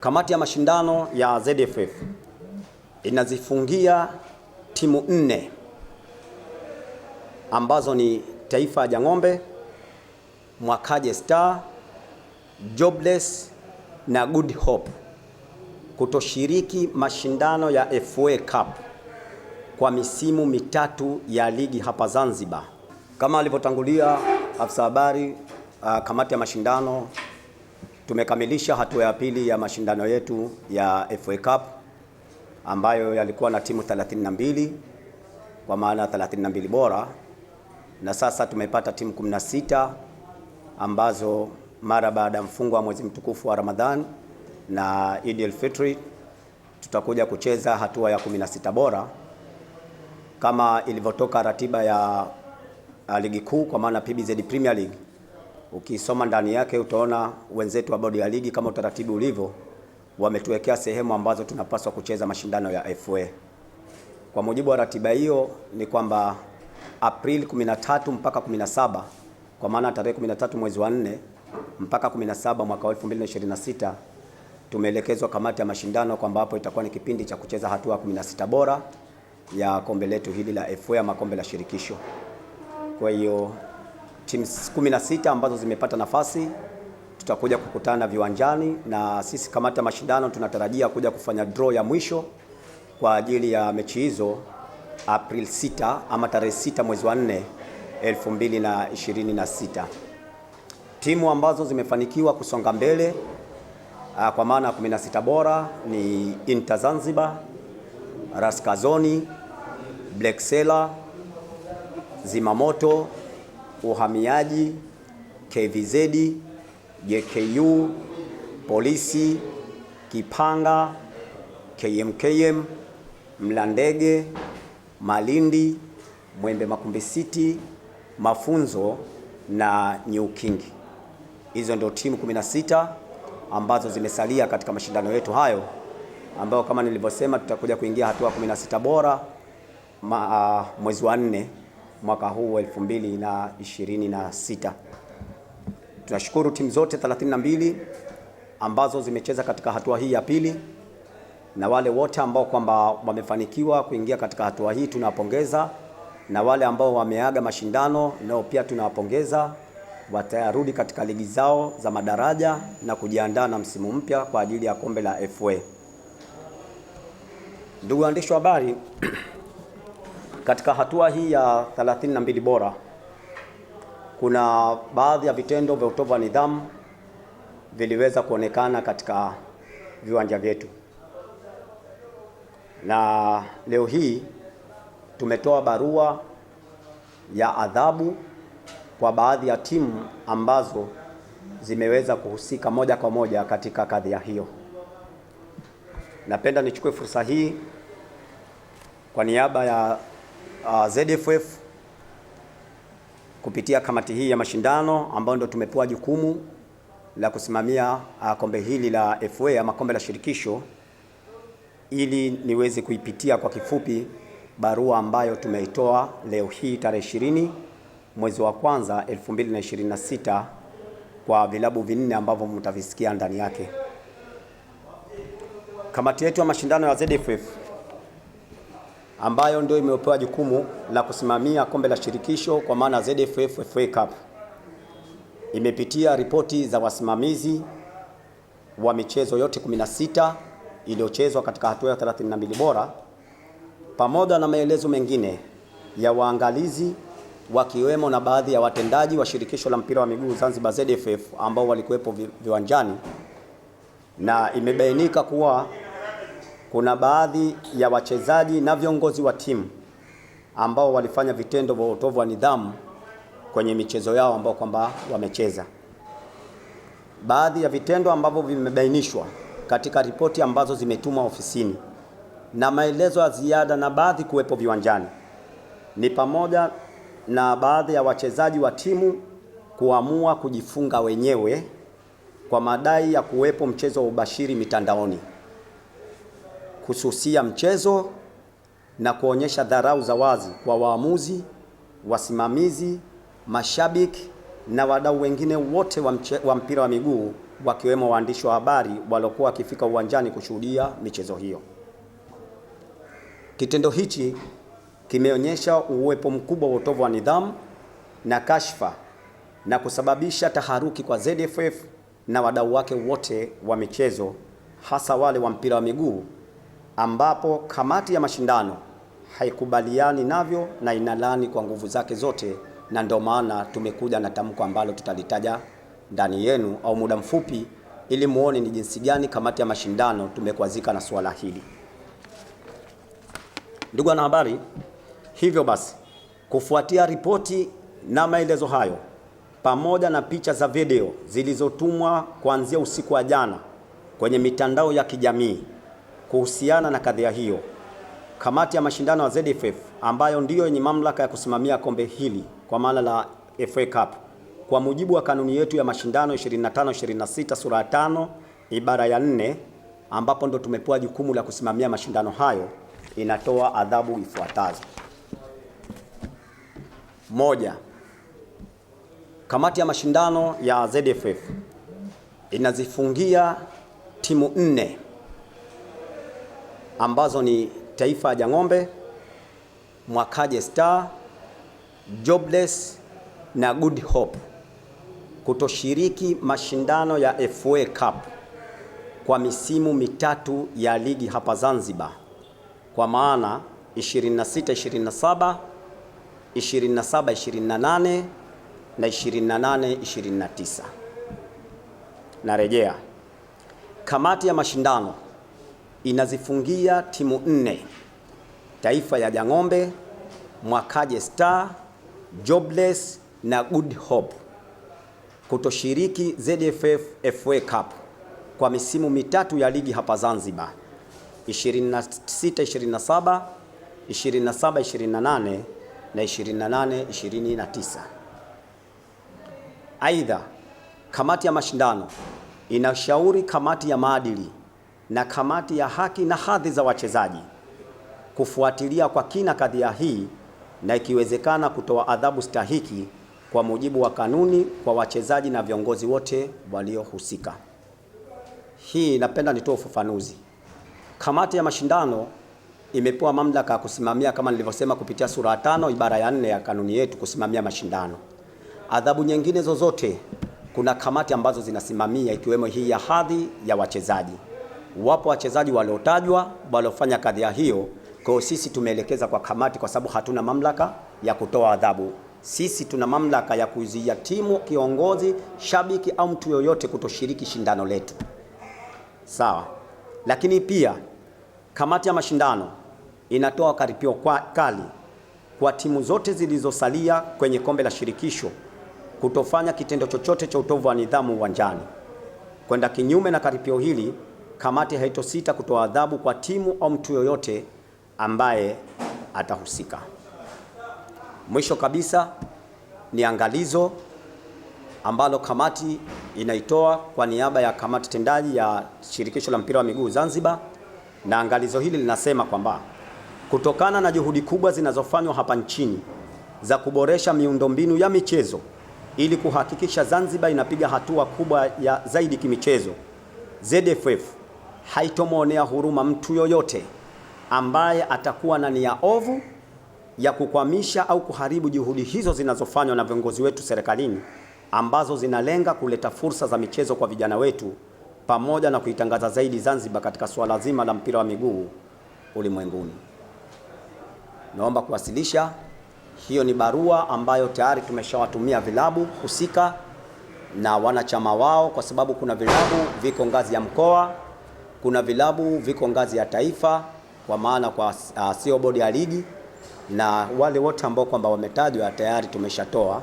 Kamati ya mashindano ya ZFF inazifungia timu 4 ambazo ni Taifa ya Jang'ombe, Mwakaje Star, Jobless na Good Hope kutoshiriki mashindano ya FA Cup kwa misimu mitatu ya ligi hapa Zanzibar. Kama alivyotangulia afisa habari, kamati ya mashindano tumekamilisha hatua ya pili ya mashindano yetu ya FA Cup ambayo yalikuwa na timu 32 kwa maana 32 bora, na sasa tumepata timu 16 ambazo mara baada ya mfungo wa mwezi mtukufu wa Ramadhan na Eid al-Fitr tutakuja kucheza hatua ya 16 bora kama ilivyotoka ratiba ya ligi kuu kwa maana PBZ Premier League. Ukisoma ndani yake utaona wenzetu wa bodi ya ligi kama utaratibu ulivyo wametuwekea sehemu ambazo tunapaswa kucheza mashindano ya FA. Kwa mujibu wa ratiba hiyo ni kwamba Aprili 13 mpaka 17, kwa maana tarehe 13 mwezi wa 4 mpaka 17 mwaka 2026 tumeelekezwa kamati ya mashindano kwamba hapo itakuwa ni kipindi cha kucheza hatua 16 bora ya kombe letu hili la FA ama kombe la shirikisho. Kwa hiyo timu 16 ambazo zimepata nafasi tutakuja kukutana viwanjani, na sisi kamati ya mashindano tunatarajia kuja kufanya draw ya mwisho kwa ajili ya mechi hizo April 6 ama tarehe 6 mwezi wa 4 2026. Timu ambazo zimefanikiwa kusonga mbele kwa maana 16 bora ni Inter Zanzibar, Raskazoni, Black Sela, Zimamoto, Uhamiaji, KVZ, JKU, Polisi, Kipanga, KMKM, Mlandege, Malindi, Mwembe Makumbi City, Mafunzo na New King. Hizo ndio timu 16 ambazo zimesalia katika mashindano yetu hayo, ambayo kama nilivyosema tutakuja kuingia hatua 16 bora mwezi wa 4 mwaka huu 2026. Tunashukuru timu zote 32 ambazo zimecheza katika hatua hii ya pili, na wale wote ambao kwamba wamefanikiwa kuingia katika hatua hii tunawapongeza, na wale ambao wameaga mashindano nao pia tunawapongeza. Watarudi katika ligi zao za madaraja na kujiandaa na msimu mpya kwa ajili ya kombe la FA. Ndugu waandishi wa habari, katika hatua hii ya 32 bora kuna baadhi ya vitendo vya utovu wa nidhamu viliweza kuonekana katika viwanja vyetu, na leo hii tumetoa barua ya adhabu kwa baadhi ya timu ambazo zimeweza kuhusika moja kwa moja katika kadhia hiyo. Napenda nichukue fursa hii kwa niaba ya ZFF kupitia kamati hii ya mashindano ambayo ndio tumepewa jukumu la kusimamia kombe hili la FA ama kombe la shirikisho, ili niweze kuipitia kwa kifupi barua ambayo tumeitoa leo hii tarehe 20 mwezi wa kwanza 2026 kwa vilabu 4 ambavyo mtavisikia ndani yake. Kamati yetu ya mashindano ya ZFF ambayo ndio imepewa jukumu la kusimamia kombe la shirikisho kwa maana ZFF FA Cup imepitia ripoti za wasimamizi wa michezo yote 16 iliyochezwa katika hatua ya 32 bora pamoja na maelezo mengine ya waangalizi wakiwemo na baadhi ya watendaji wa shirikisho la mpira wa miguu Zanzibar ZFF ambao walikuwepo viwanjani, na imebainika kuwa kuna baadhi ya wachezaji na viongozi wa timu ambao walifanya vitendo vya utovu wa nidhamu kwenye michezo yao ambao kwamba wamecheza. Baadhi ya vitendo ambavyo vimebainishwa katika ripoti ambazo zimetumwa ofisini na maelezo ya ziada na baadhi kuwepo viwanjani ni pamoja na baadhi ya wachezaji wa timu kuamua kujifunga wenyewe kwa madai ya kuwepo mchezo wa ubashiri mitandaoni, kususia mchezo na kuonyesha dharau za wazi kwa waamuzi, wasimamizi, mashabiki na wadau wengine wote wa mpira wa miguu wakiwemo waandishi wa habari waliokuwa wakifika uwanjani kushuhudia michezo hiyo. Kitendo hichi kimeonyesha uwepo mkubwa wa utovu wa nidhamu na kashfa na kusababisha taharuki kwa ZFF na wadau wake wote wa michezo, hasa wale wa mpira wa miguu, ambapo kamati ya mashindano haikubaliani navyo na inalani kwa nguvu zake zote, na ndio maana tumekuja na tamko ambalo tutalitaja ndani yenu au muda mfupi, ili muone ni jinsi gani kamati ya mashindano tumekwazika na suala hili. Ndugu wanahabari, hivyo basi, kufuatia ripoti na maelezo hayo pamoja na picha za video zilizotumwa kuanzia usiku wa jana kwenye mitandao ya kijamii kuhusiana na kadhia hiyo, kamati ya mashindano ya ZFF ambayo ndiyo yenye mamlaka ya kusimamia kombe hili kwa maana la FA Cup, kwa mujibu wa kanuni yetu ya mashindano 25-26 sura ya 5 ibara ya 4, ambapo ndo tumepewa jukumu la kusimamia mashindano hayo, inatoa adhabu ifuatazo. Moja, kamati ya mashindano ya ZFF inazifungia timu 4 ambazo ni Taifa ya Jang'ombe, Mwakaje Star, Jobless na Good Hope kutoshiriki mashindano ya FA Cup kwa misimu mitatu ya ligi hapa Zanzibar, kwa maana 26-27, 27-28 na 28-29. Narejea, kamati ya mashindano inazifungia timu 4: Taifa ya Jang'ombe, Mwakaje Star, Jobless na Good Hope kutoshiriki ZFF FA Cup kwa misimu mitatu ya ligi hapa Zanzibar, 26-27, 27-28 na 28-29. Aidha, kamati ya mashindano inashauri kamati ya maadili na kamati ya haki na hadhi za wachezaji kufuatilia kwa kina kadhia hii na ikiwezekana kutoa adhabu stahiki kwa mujibu wa kanuni kwa wachezaji na viongozi wote waliohusika. Hii napenda nitoe ufafanuzi. Kamati ya mashindano imepewa mamlaka ya kusimamia, kama nilivyosema, kupitia sura ya 5 ibara ya 4 ya kanuni yetu, kusimamia mashindano. Adhabu nyingine zozote kuna kamati ambazo zinasimamia, ikiwemo hii ya hadhi ya wachezaji. Wapo wachezaji waliotajwa waliofanya kadhia hiyo, kwa sisi tumeelekeza kwa kamati, kwa sababu hatuna mamlaka ya kutoa adhabu. Sisi tuna mamlaka ya kuzuia timu, kiongozi, shabiki au mtu yoyote kutoshiriki shindano letu. Sawa. Lakini pia kamati ya mashindano inatoa karipio kali kwa timu zote zilizosalia kwenye kombe la shirikisho kutofanya kitendo chochote cha utovu wa nidhamu uwanjani. Kwenda kinyume na karipio hili, kamati haitosita kutoa adhabu kwa timu au mtu yoyote ambaye atahusika. Mwisho kabisa ni angalizo ambalo kamati inaitoa kwa niaba ya kamati tendaji ya shirikisho la mpira wa miguu Zanzibar, na angalizo hili linasema kwamba kutokana na juhudi kubwa zinazofanywa hapa nchini za kuboresha miundombinu ya michezo ili kuhakikisha Zanzibar inapiga hatua kubwa ya zaidi kimichezo, ZFF haitomwonea huruma mtu yoyote ambaye atakuwa na nia ovu ya kukwamisha au kuharibu juhudi hizo zinazofanywa na viongozi wetu serikalini, ambazo zinalenga kuleta fursa za michezo kwa vijana wetu pamoja na kuitangaza zaidi Zanzibar katika suala zima la mpira wa miguu ulimwenguni. Naomba kuwasilisha, hiyo ni barua ambayo tayari tumeshawatumia vilabu husika na wanachama wao, kwa sababu kuna vilabu viko ngazi ya mkoa, kuna vilabu viko ngazi ya taifa, kwa maana kwa sio bodi ya ligi, na wale wote ambao kwamba wametajwa tayari tumeshatoa,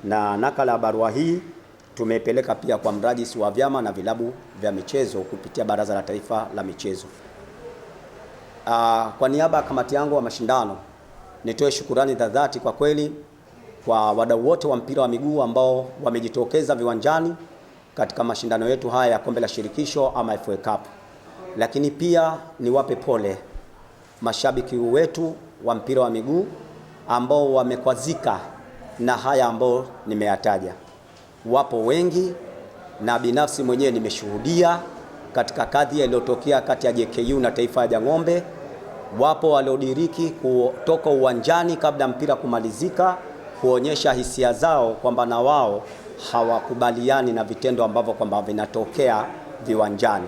na nakala ya barua hii tumepeleka pia kwa mrajisi wa vyama na vilabu vya michezo kupitia Baraza la Taifa la Michezo. Kwa niaba ya kamati yangu wa mashindano, nitoe shukurani za dhati kwa kweli kwa wadau wote wa mpira wa miguu ambao wamejitokeza viwanjani katika mashindano yetu haya ya kombe la shirikisho ama FA Cup. Lakini pia niwape pole mashabiki wetu wa mpira wa miguu ambao wamekwazika na haya ambao nimeyataja. Wapo wengi na binafsi mwenyewe nimeshuhudia katika kadhia iliyotokea kati ya JKU na Taifa ya Jang'ombe. Wapo waliodiriki kutoka uwanjani kabla mpira kumalizika kuonyesha hisia zao kwamba na wao hawakubaliani na vitendo ambavyo kwamba vinatokea viwanjani.